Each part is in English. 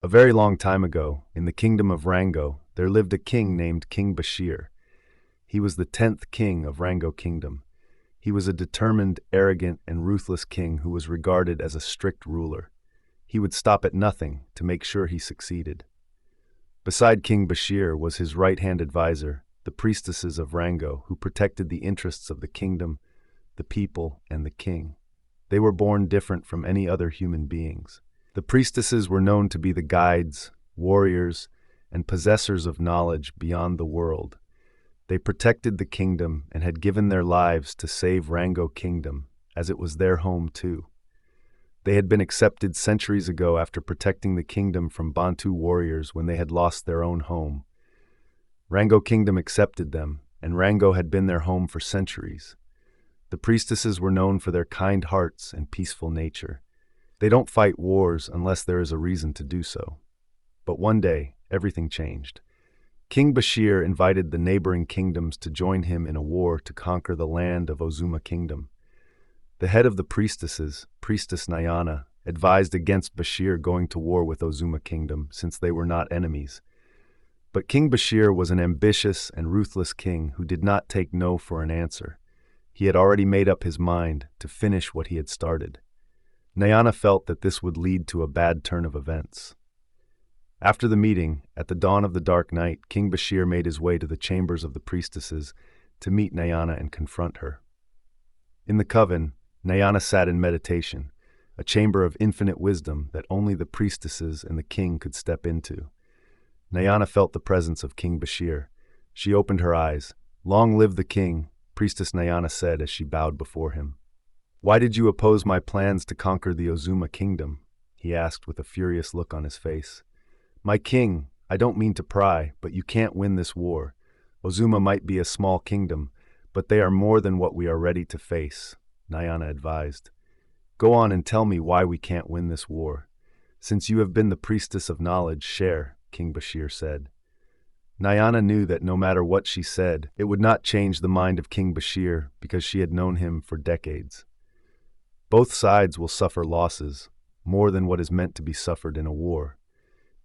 A very long time ago, in the kingdom of Rango, there lived a king named King Bashir. He was the 10th king of Rango Kingdom. He was a determined, arrogant, and ruthless king who was regarded as a strict ruler. He would stop at nothing to make sure he succeeded. Beside King Bashir was his right-hand advisor, the priestesses of Rango, who protected the interests of the kingdom, the people, and the king. They were born different from any other human beings. The priestesses were known to be the guides, warriors, and possessors of knowledge beyond the world. They protected the kingdom and had given their lives to save Rango Kingdom, as it was their home too. They had been accepted centuries ago after protecting the kingdom from Bantu warriors when they had lost their own home. Rango Kingdom accepted them, and Rango had been their home for centuries. The priestesses were known for their kind hearts and peaceful nature. They don't fight wars unless there is a reason to do so. But one day, everything changed. King Bashir invited the neighboring kingdoms to join him in a war to conquer the land of Ozuma Kingdom. The head of the priestesses, Priestess Nyana, advised against Bashir going to war with Ozuma Kingdom since they were not enemies. But King Bashir was an ambitious and ruthless king who did not take no for an answer. He had already made up his mind to finish what he had started. Nyana felt that this would lead to a bad turn of events. After the meeting, at the dawn of the dark night, King Bashir made his way to the chambers of the priestesses to meet Nyana and confront her. In the coven, Nyana sat in meditation, a chamber of infinite wisdom that only the priestesses and the king could step into. Nyana felt the presence of King Bashir. She opened her eyes. "Long live the king," Priestess Nyana said as she bowed before him. "Why did you oppose my plans to conquer the Ozuma Kingdom?" he asked with a furious look on his face. "My king, I don't mean to pry, but you can't win this war. Ozuma might be a small kingdom, but they are more than what we are ready to face," Nyana advised. "Go on and tell me why we can't win this war. Since you have been the priestess of knowledge, share," King Bashir said. Nyana knew that no matter what she said, it would not change the mind of King Bashir because she had known him for decades. Both sides will suffer losses, more than what is meant to be suffered in a war.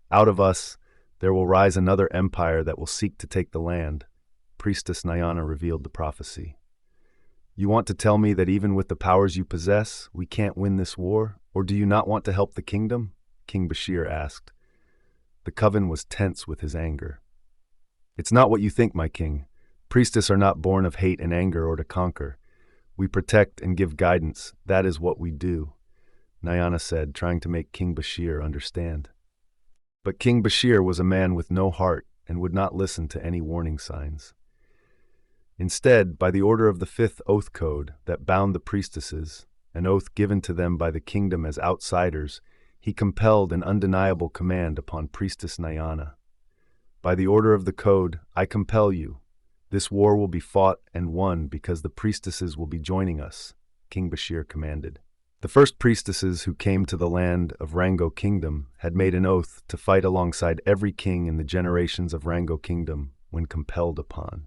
Out of us, there will rise another empire that will seek to take the land. Priestess Nyana revealed the prophecy. "You want to tell me that even with the powers you possess, we can't win this war? Or do you not want to help the kingdom?" King Bashir asked. The coven was tense with his anger. "It's not what you think, my king. Priestesses are not born of hate and anger or to conquer. We protect and give guidance. That is what we do," Nyana said, trying to make King Bashir understand. But King Bashir was a man with no heart and would not listen to any warning signs. Instead, by the order of the 5th Oath Code that bound the priestesses, an oath given to them by the kingdom as outsiders, he compelled an undeniable command upon Priestess Nyana. "By the order of the code, I compel you. This war will be fought and won because the priestesses will be joining us," King Bashir commanded. The first priestesses who came to the land of Rango Kingdom had made an oath to fight alongside every king in the generations of Rango Kingdom when compelled upon.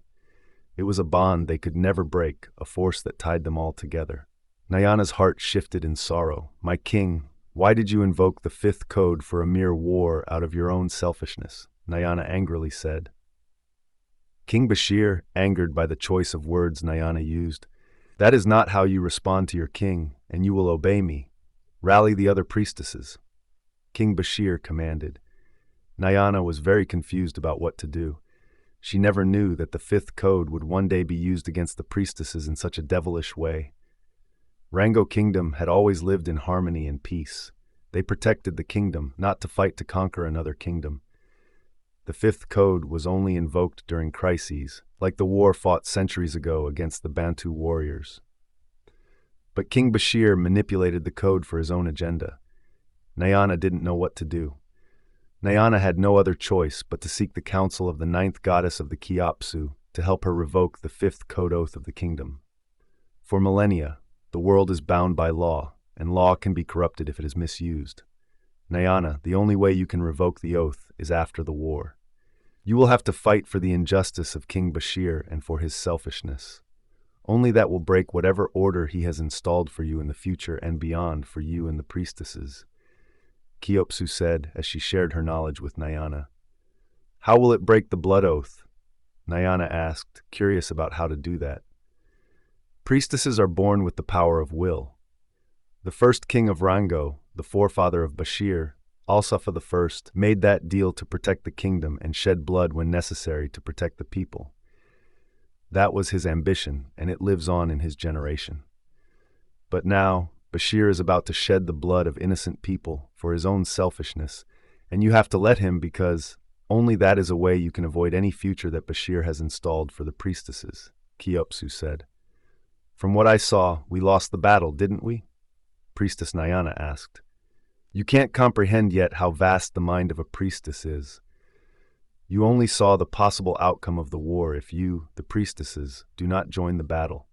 It was a bond they could never break, a force that tied them all together. Nyana's heart shifted in sorrow. "My king, why did you invoke the 5th Code for a mere war out of your own selfishness?" Nyana angrily said. King Bashir, angered by the choice of words Nyana used, "That is not how you respond to your king, and you will obey me. Rally the other priestesses," King Bashir commanded. Nyana was very confused about what to do. She never knew that the 5th Code would one day be used against the priestesses in such a devilish way. Rango Kingdom had always lived in harmony and peace. They protected the kingdom, not to fight to conquer another kingdom. The 5th Code was only invoked during crises, like the war fought centuries ago against the Bantu warriors. But King Bashir manipulated the code for his own agenda. Nyana didn't know what to do. Nyana had no other choice but to seek the counsel of the 9th goddess of the Kiapsu to help her revoke the 5th Code oath of the kingdom. For millennia, the world is bound by law, and law can be corrupted if it is misused. Nyana, the only way you can revoke the oath is after the war. You will have to fight for the injustice of King Bashir and for his selfishness. Only that will break whatever order he has installed for you in the future and beyond for you and the priestesses. Kiopsu said as she shared her knowledge with Nyana. How will it break the blood oath? Nyana asked, curious about how to do that. Priestesses are born with the power of will. The first king of Rango, the forefather of Bashir, Al-Safa I, made that deal to protect the kingdom and shed blood when necessary to protect the people. That was his ambition, and it lives on in his generation. But now, Bashir is about to shed the blood of innocent people for his own selfishness, and you have to let him because only that is a way you can avoid any future that Bashir has installed for the priestesses, Kiopsu said. From what I saw, we lost the battle, didn't we? Priestess Nyana asked. You can't comprehend yet how vast the mind of a priestess is. You only saw the possible outcome of the war if you, the priestesses, do not join the battle.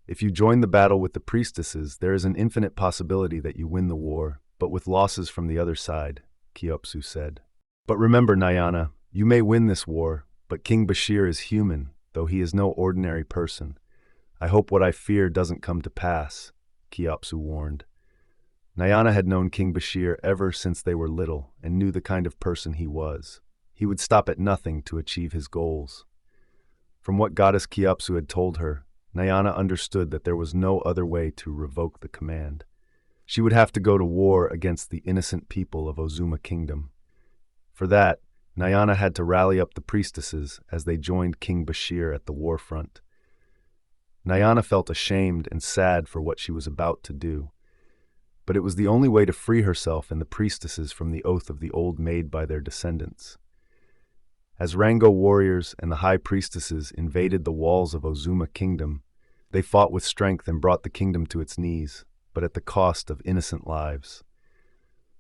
If you join the battle with the priestesses, there is an infinite possibility that you win the war, but with losses from the other side, Kiopsu said. But remember, Nyana, you may win this war, but King Bashir is human, though he is no ordinary person. I hope what I fear doesn't come to pass, Kiopsu warned. Nyana had known King Bashir ever since they were little and knew the kind of person he was. He would stop at nothing to achieve his goals. From what Goddess Kiopsu had told her, Nyana understood that there was no other way to revoke the command. She would have to go to war against the innocent people of Ozuma Kingdom. For that, Nyana had to rally up the priestesses as they joined King Bashir at the war front. Nyana felt ashamed and sad for what she was about to do. But it was the only way to free herself and the priestesses from the oath of the old made by their descendants. As Rango warriors and the high priestesses invaded the walls of Ozuma Kingdom, they fought with strength and brought the kingdom to its knees, but at the cost of innocent lives.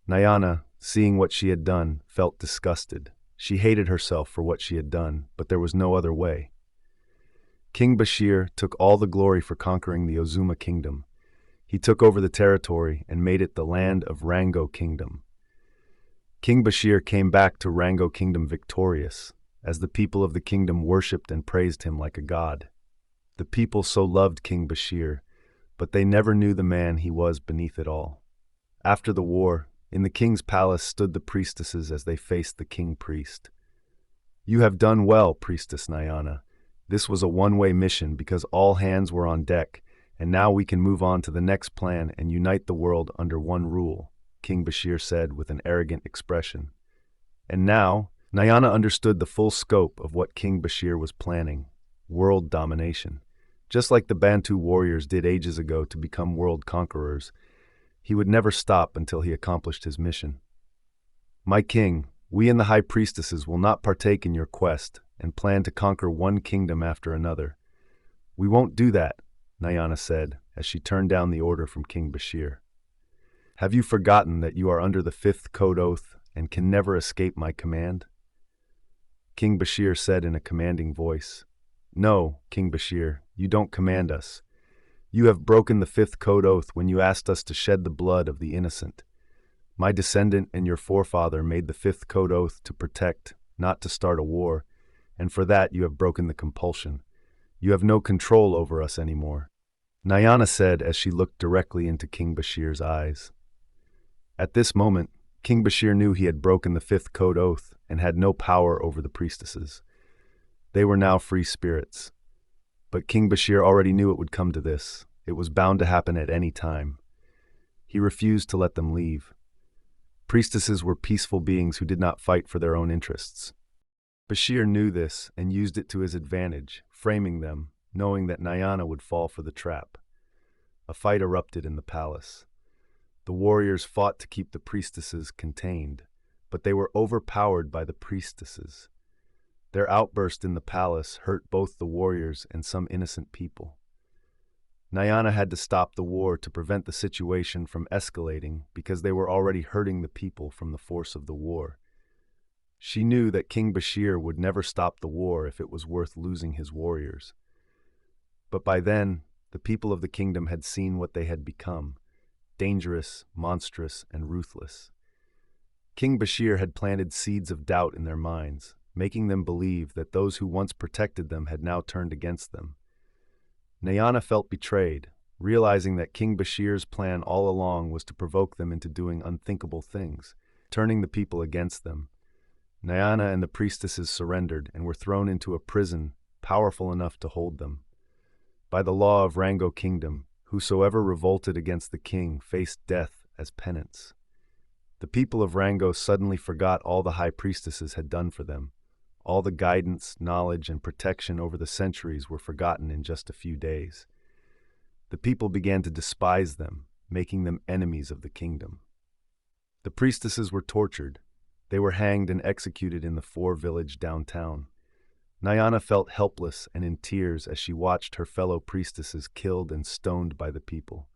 Nyana, seeing what she had done, felt disgusted. She hated herself for what she had done, but there was no other way. King Bashir took all the glory for conquering the Ozuma Kingdom. He took over the territory and made it the land of Rango Kingdom. King Bashir came back to Rango Kingdom victorious, as the people of the kingdom worshipped and praised him like a god. The people so loved King Bashir, but they never knew the man he was beneath it all. After the war, in the king's palace stood the priestesses as they faced the king-priest. You have done well, Priestess Nyana. This was a one-way mission because all hands were on deck, and now we can move on to the next plan and unite the world under one rule, King Bashir said with an arrogant expression. And now, Nyana understood the full scope of what King Bashir was planning, world domination. Just like the Bantu warriors did ages ago to become world conquerors, he would never stop until he accomplished his mission. My king, we and the high priestesses will not partake in your quest and plan to conquer one kingdom after another. We won't do that, Nyana said as she turned down the order from King Bashir. Have you forgotten that you are under the 5th code oath and can never escape my command? King Bashir said in a commanding voice. No, King Bashir, you don't command us. You have broken the 5th code oath when you asked us to shed the blood of the innocent. My descendant and your forefather made the 5th code oath to protect, not to start a war, and for that you have broken the compulsion. You have no control over us anymore, Nyana said as she looked directly into King Bashir's eyes. At this moment, King Bashir knew he had broken the 5th code oath and had no power over the priestesses. They were now free spirits. But King Bashir already knew it would come to this. It was bound to happen at any time. He refused to let them leave. Priestesses were peaceful beings who did not fight for their own interests. Bashir knew this and used it to his advantage, framing them, knowing that Nyana would fall for the trap. A fight erupted in the palace. The warriors fought to keep the priestesses contained, but they were overpowered by the priestesses. Their outburst in the palace hurt both the warriors and some innocent people. Nyana had to stop the war to prevent the situation from escalating because they were already hurting the people from the force of the war. She knew that King Bashir would never stop the war if it was worth losing his warriors. But by then, the people of the kingdom had seen what they had become, dangerous, monstrous, and ruthless. King Bashir had planted seeds of doubt in their minds, making them believe that those who once protected them had now turned against them. Nyana felt betrayed, realizing that King Bashir's plan all along was to provoke them into doing unthinkable things, turning the people against them. Nyana and the priestesses surrendered and were thrown into a prison powerful enough to hold them. By the law of Rango Kingdom, whosoever revolted against the king faced death as penance. The people of Rango suddenly forgot all the high priestesses had done for them. All the guidance, knowledge, and protection over the centuries were forgotten in just a few days. The people began to despise them, making them enemies of the kingdom. The priestesses were tortured. They were hanged and executed in the village downtown. Nyana felt helpless and in tears as she watched her fellow priestesses killed and stoned by the people.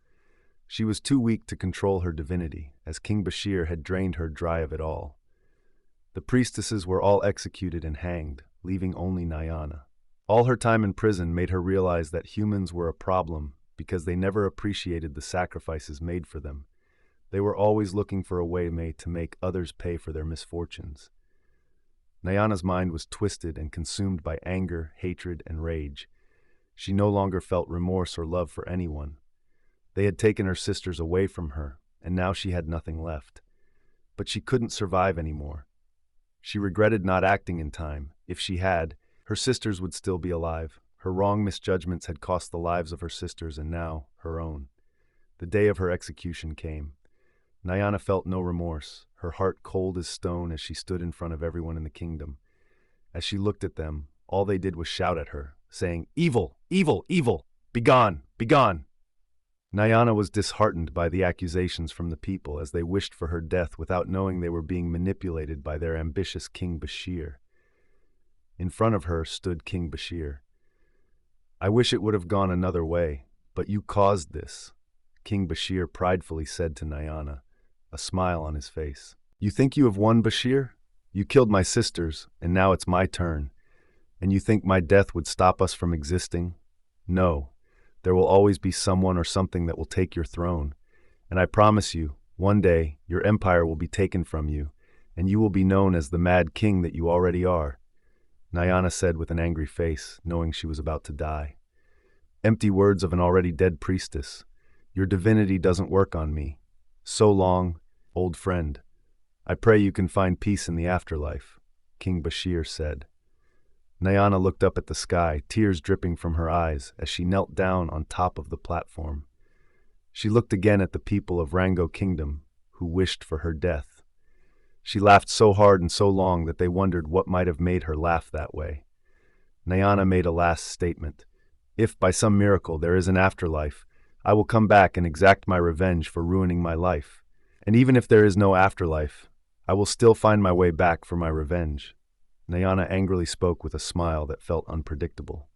She was too weak to control her divinity, as King Bashir had drained her dry of it all. The priestesses were all executed and hanged, leaving only Nyana. All her time in prison made her realize that humans were a problem because they never appreciated the sacrifices made for them. They were always looking for a way to make others pay for their misfortunes. Nyana's mind was twisted and consumed by anger, hatred, and rage. She no longer felt remorse or love for anyone. They had taken her sisters away from her, and now she had nothing left. But she couldn't survive anymore. She regretted not acting in time. If she had, her sisters would still be alive. Her wrong misjudgments had cost the lives of her sisters and now her own. The day of her execution came. Nyana felt no remorse, her heart cold as stone as she stood in front of everyone in the kingdom. As she looked at them, all they did was shout at her, saying, "Evil! Evil! Evil! Begone! Begone!" Nyana was disheartened by the accusations from the people as they wished for her death without knowing they were being manipulated by their ambitious King Bashir. In front of her stood King Bashir. "I wish it would have gone another way, but you caused this," King Bashir pridefully said to Nyana, a smile on his face. "You think you have won, Bashir? You killed my sisters, and now it's my turn. And you think my death would stop us from existing? No. There will always be someone or something that will take your throne. And I promise you, one day, your empire will be taken from you, and you will be known as the mad king that you already are," Nyana said with an angry face, knowing she was about to die. "Empty words of an already dead priestess. Your divinity doesn't work on me. So long, old friend. I pray you can find peace in the afterlife," King Bashir said. Nyana looked up at the sky, tears dripping from her eyes as she knelt down on top of the platform. She looked again at the people of Rango Kingdom, who wished for her death. She laughed so hard and so long that they wondered what might have made her laugh that way. Nyana made a last statement. "If by some miracle there is an afterlife, I will come back and exact my revenge for ruining my life. And even if there is no afterlife, I will still find my way back for my revenge." Nyana angrily spoke with a smile that felt unpredictable.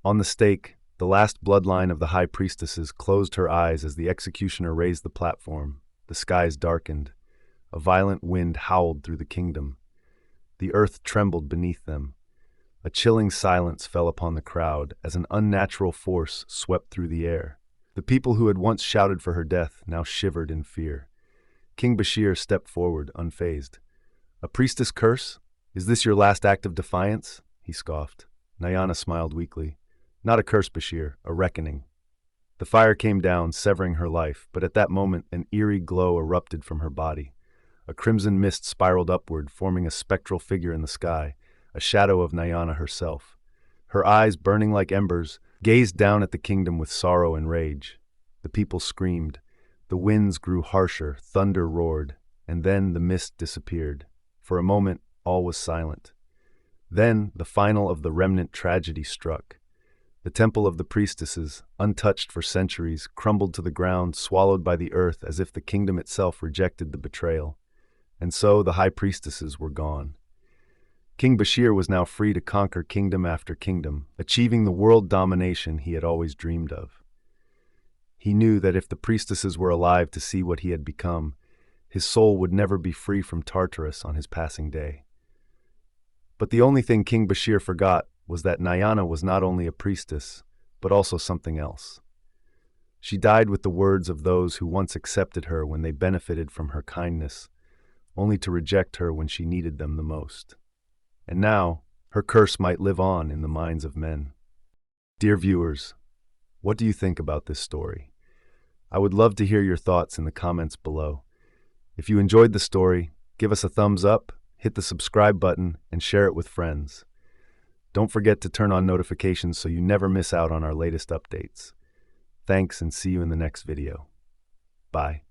On the stake, the last bloodline of the high priestesses closed her eyes as the executioner raised the platform. The skies darkened. A violent wind howled through the kingdom. The earth trembled beneath them. A chilling silence fell upon the crowd as an unnatural force swept through the air. The people who had once shouted for her death now shivered in fear. King Bashir stepped forward, unfazed. "A priestess curse? Is this your last act of defiance?" he scoffed. Nyana smiled weakly. "Not a curse, Bashir, a reckoning." The fire came down, severing her life, but at that moment an eerie glow erupted from her body. A crimson mist spiraled upward, forming a spectral figure in the sky, a shadow of Nyana herself. Her eyes, burning like embers, gazed down at the kingdom with sorrow and rage. The people screamed. The winds grew harsher, thunder roared, and then the mist disappeared. For a moment, all was silent. Then the final of the remnant tragedy struck. The temple of the priestesses, untouched for centuries, crumbled to the ground, swallowed by the earth as if the kingdom itself rejected the betrayal. And so the high priestesses were gone. King Bashir was now free to conquer kingdom after kingdom, achieving the world domination he had always dreamed of. He knew that if the priestesses were alive to see what he had become, his soul would never be free from Tartarus on his passing day. But the only thing King Bashir forgot was that Nyana was not only a priestess, but also something else. She died with the words of those who once accepted her when they benefited from her kindness, only to reject her when she needed them the most. And now, her curse might live on in the minds of men. Dear viewers, What do you think about this story? I would love to hear your thoughts in the comments below. If you enjoyed the story, give us a thumbs up, hit the subscribe button, and share it with friends. Don't forget to turn on notifications so you never miss out on our latest updates. Thanks, and see you in the next video. Bye.